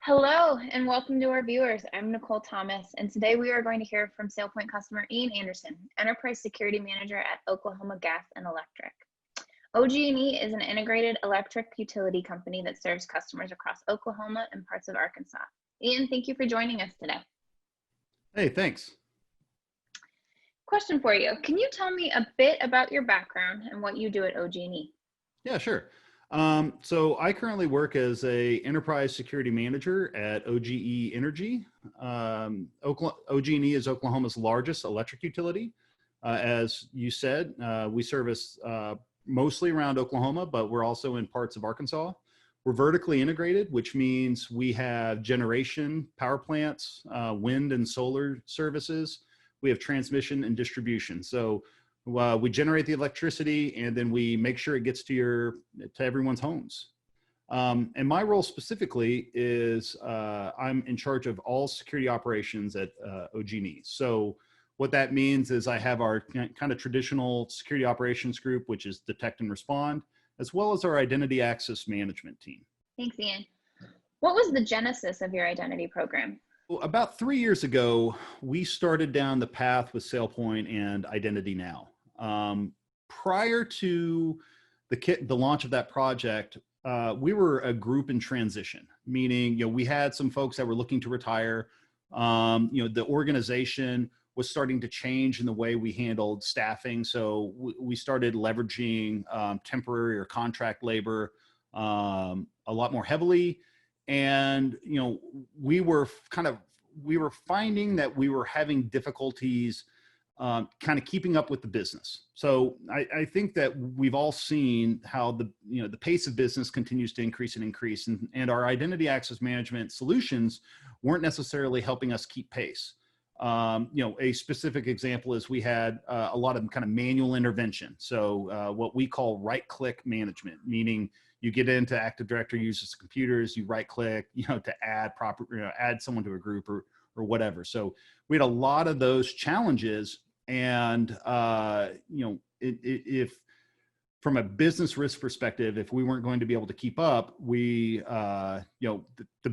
Hello and welcome to our viewers. I'm Nicole Thomas, and today we are going to hear from SailPoint customer Ian Anderson, Enterprise Security Manager at Oklahoma Gas and Electric. OG&E is an integrated electric utility company that serves customers across Oklahoma and parts of Arkansas. Ian, thank you for joining us today. Hey, thanks. Question for you. Can you tell me a bit about your background and what you do at OG&E? Yeah, sure. So I currently work as a enterprise security manager at OGE Energy. OG&E is Oklahoma's largest electric utility. As you said, we service mostly around Oklahoma, but we're also in parts of Arkansas. We're vertically integrated, which means we have generation, power plants, wind and solar services. We have transmission and distribution. So we generate the electricity and then we make sure it gets to everyone's homes. And my role specifically is I'm in charge of all security operations at OG&E. So what that means is I have our kind of traditional security operations group, which is detect and respond, as well as our identity access management team. Thanks, Ian. What was the genesis of your identity program? Well, about 3 years ago, we started down the path with SailPoint and Identity Now. Prior to the launch of that project, we were a group in transition, meaning we had some folks that were looking to retire. The organization was starting to change in the way we handled staffing, so we started leveraging temporary or contract labor a lot more heavily. And we were finding that we were having difficulties kind of keeping up with the business. So I think that we've all seen how the pace of business continues to increase and our identity access management solutions weren't necessarily helping us keep pace. A specific example is we had a lot of kind of manual intervention. So what we call right-click management, meaning you get into Active Directory, uses computers, you right-click, to add someone to a group or whatever. So we had a lot of those challenges. And, if from a business risk perspective, if we weren't going to be able to keep up, the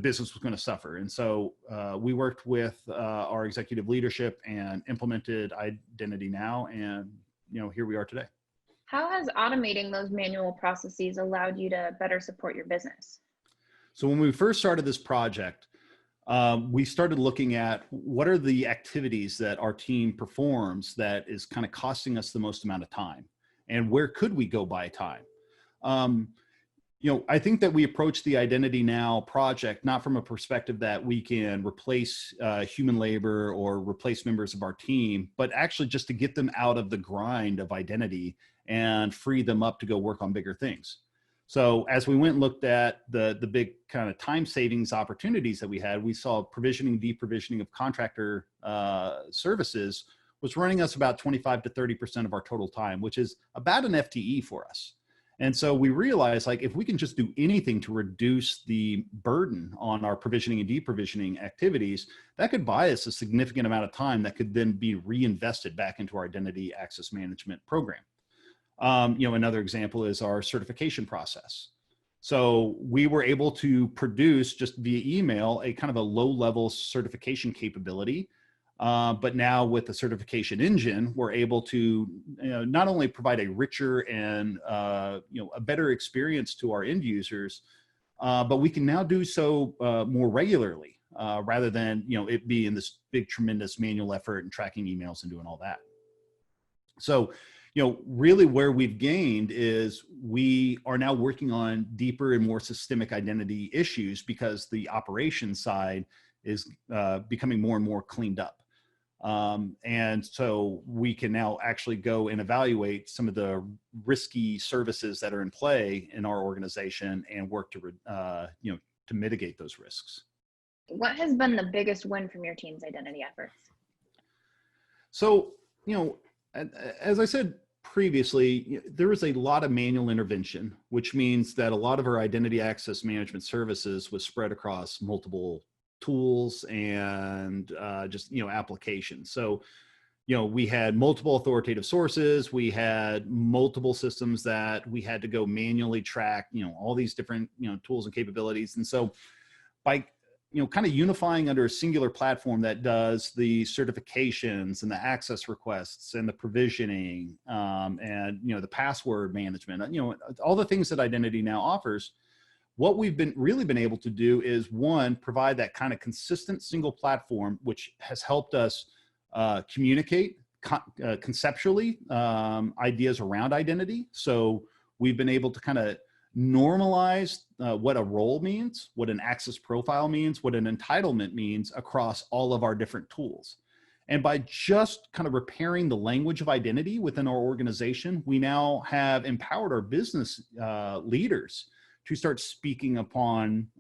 business was going to suffer. And so we worked with our executive leadership and implemented Identity Now. And, here we are today. How has automating those manual processes allowed you to better support your business? So when we first started this project, we started looking at what are the activities that our team performs that is kind of costing us the most amount of time, and where could we go buy time? I think that we approach the Identity Now project not from a perspective that we can replace human labor or replace members of our team, but actually just to get them out of the grind of identity and free them up to go work on bigger things. So as we went and looked at the big kind of time savings opportunities that we had, we saw provisioning, deprovisioning of contractor services was running us about 25 to 30% of our total time, which is about an FTE for us. And so we realized, if we can just do anything to reduce the burden on our provisioning and deprovisioning activities, that could buy us a significant amount of time that could then be reinvested back into our identity access management program. Another example is our certification process. So we were able to produce just via email a kind of a low-level certification capability. But now with the certification engine, we're able to not only provide a richer and a better experience to our end users, but we can now do so more regularly rather than it be in this big tremendous manual effort and tracking emails and doing all that. So really where we've gained is we are now working on deeper and more systemic identity issues because the operations side is becoming more and more cleaned up. And so we can now actually go and evaluate some of the risky services that are in play in our organization and work to mitigate those risks. What has been the biggest win from your team's identity efforts? So, as I said previously, there was a lot of manual intervention, which means that a lot of our identity access management services was spread across multiple tools and applications. So, we had multiple authoritative sources. We had multiple systems that we had to go manually track, all these different, tools and capabilities. And so by, kind of unifying under a singular platform that does the certifications and the access requests and the provisioning, and, the password management, all the things that Identity Now offers. What we've really been able to do is, one, provide that kind of consistent single platform, which has helped us communicate conceptually ideas around identity. So we've been able to kind of normalize what a role means, what an access profile means, what an entitlement means across all of our different tools. And by just kind of repairing the language of identity within our organization, we now have empowered our business leaders to start speaking in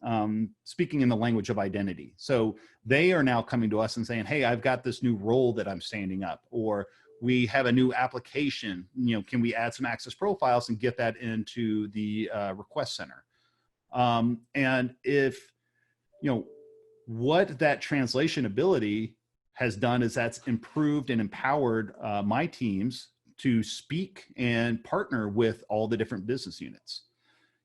the language of identity. So they are now coming to us and saying, hey, I've got this new role that I'm standing up, or we have a new application, can we add some access profiles and get that into the request center? And if, what that translation ability has done is that's improved and empowered my teams to speak and partner with all the different business units.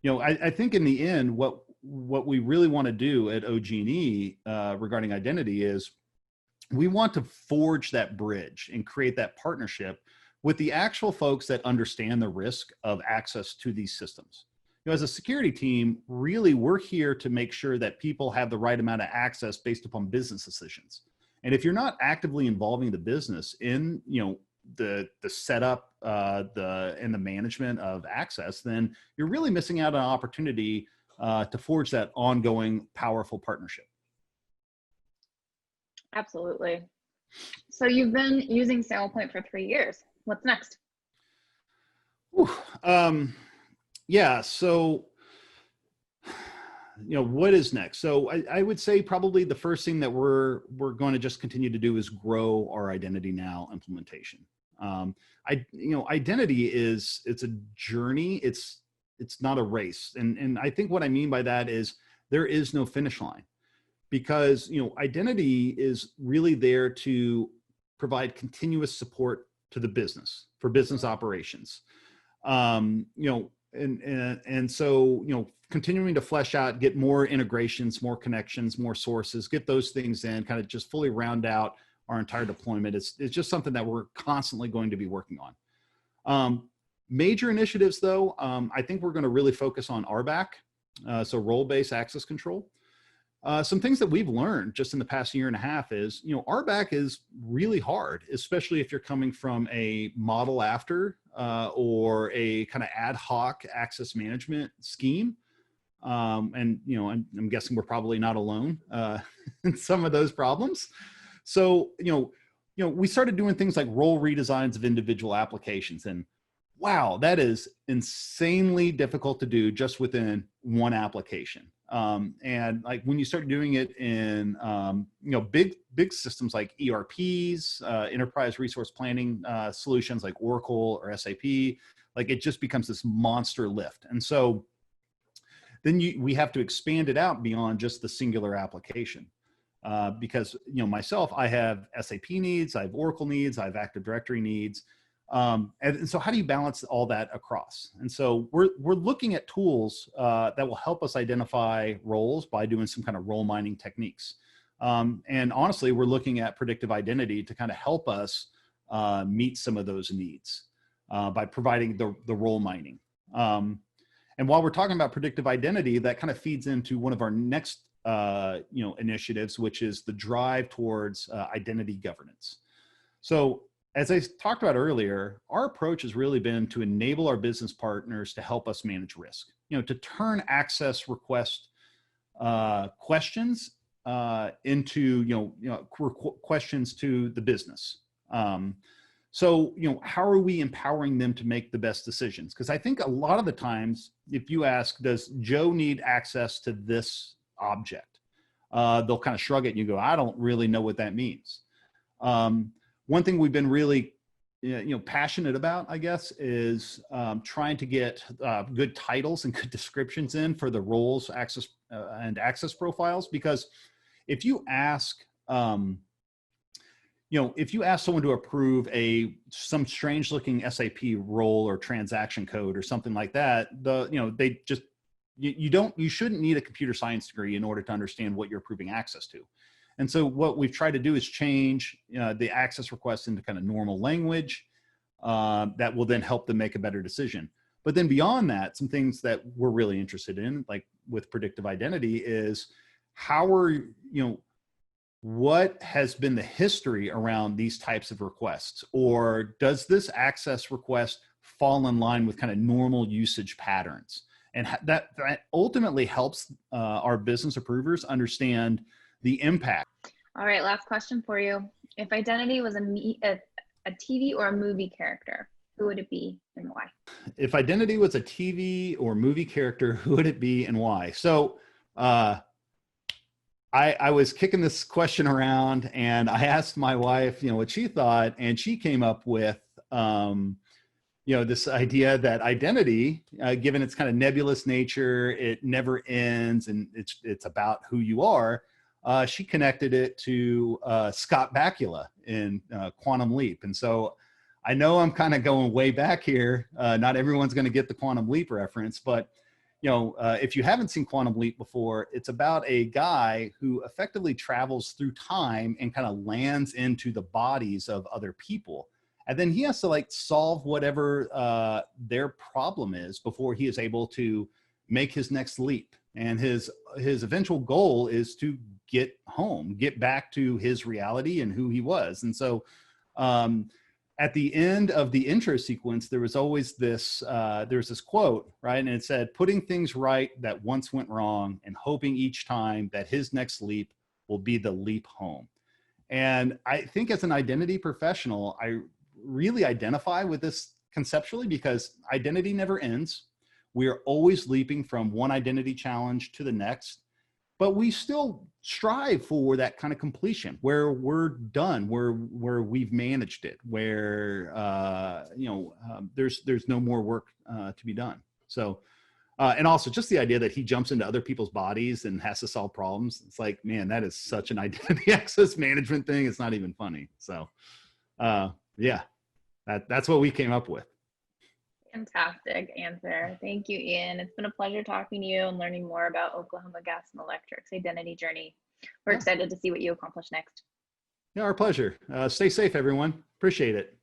I think in the end, what we really want to do at OG&E regarding identity is we want to forge that bridge and create that partnership with the actual folks that understand the risk of access to these systems. As a security team, really, we're here to make sure that people have the right amount of access based upon business decisions. And if you're not actively involving the business in, the setup and the management of access, then you're really missing out on an opportunity to forge that ongoing powerful partnership. Absolutely. So you've been using SailPoint for 3 years. What's next? Yeah. So, what is next? So I would say probably the first thing that we're going to just continue to do is grow our Identity Now implementation. Identity it's a journey. It's not a race. And I think what I mean by that is there is no finish line, because, identity is really there to provide continuous support to the business for business operations. And so, continuing to flesh out, get more integrations, more connections, more sources, get those things in, kind of just fully round out our entire deployment. It's just something that we're constantly going to be working on. Major initiatives, though, I think we're going to really focus on RBAC, so role-based access control. Some things that we've learned just in the past year and a half is, RBAC is really hard, especially if you're coming from a model after or a kind of ad hoc access management scheme. And, I'm guessing we're probably not alone in some of those problems. So, we started doing things like role redesigns of individual applications, and wow, that is insanely difficult to do just within one application. And like when you start doing it in, big systems like ERPs, enterprise resource planning solutions like Oracle or SAP, like it just becomes this monster lift. And so then we have to expand it out beyond just the singular application. Because, myself, I have SAP needs, I have Oracle needs, I have Active Directory needs. And so how do you balance all that across? And so we're looking at tools that will help us identify roles by doing some kind of role mining techniques. And honestly, we're looking at predictive identity to kind of help us meet some of those needs by providing the role mining. And while we're talking about predictive identity, that kind of feeds into one of our next initiatives, which is the drive towards identity governance. So as I talked about earlier, our approach has really been to enable our business partners to help us manage risk, to turn access request questions into, questions to the business. So, how are we empowering them to make the best decisions? Because I think a lot of the times, if you ask, does Joe need access to this object? They'll kind of shrug it and you go, I don't really know what that means. One thing we've been really, passionate about, I guess, is trying to get good titles and good descriptions in for the roles, access and access profiles. Because if you ask, if you ask someone to approve some strange looking SAP role or transaction code or something like that, they just you shouldn't need a computer science degree in order to understand what you're approving access to. And so what we've tried to do is change the access request into kind of normal language that will then help them make a better decision. But then beyond that, some things that we're really interested in, like with predictive identity, is how are, what has been the history around these types of requests? Or does this access request fall in line with kind of normal usage patterns? And that ultimately helps our business approvers understand the impact. All right, last question for you. If identity was a TV or a movie character, who would it be and why? If identity was a TV or movie character, who would it be and why? So I was kicking this question around, and I asked my wife, what she thought, and she came up with, this idea that identity, given its kind of nebulous nature, it never ends, and it's about who you are. She connected it to Scott Bakula in Quantum Leap. And so I know I'm kind of going way back here. Not everyone's going to get the Quantum Leap reference, but if you haven't seen Quantum Leap before, it's about a guy who effectively travels through time and kind of lands into the bodies of other people. And then he has to solve whatever their problem is before he is able to make his next leap. And his eventual goal is to get home, get back to his reality and who he was. And so at the end of the intro sequence, there was always this, there's this quote, right? And it said, putting things right that once went wrong and hoping each time that his next leap will be the leap home. And I think as an identity professional, I really identify with this conceptually because identity never ends. We are always leaping from one identity challenge to the next, but we still strive for that kind of completion where we're done, where we've managed it, where there's no more work to be done. So, and also just the idea that he jumps into other people's bodies and has to solve problems. It's like, man, that is such an identity access management thing. It's not even funny. So, yeah, that's what we came up with. Fantastic answer. Thank you, Ian. It's been a pleasure talking to you and learning more about Oklahoma Gas and Electric's identity journey. We're excited to see what you accomplish next. Yeah, our pleasure. Stay safe, everyone. Appreciate it.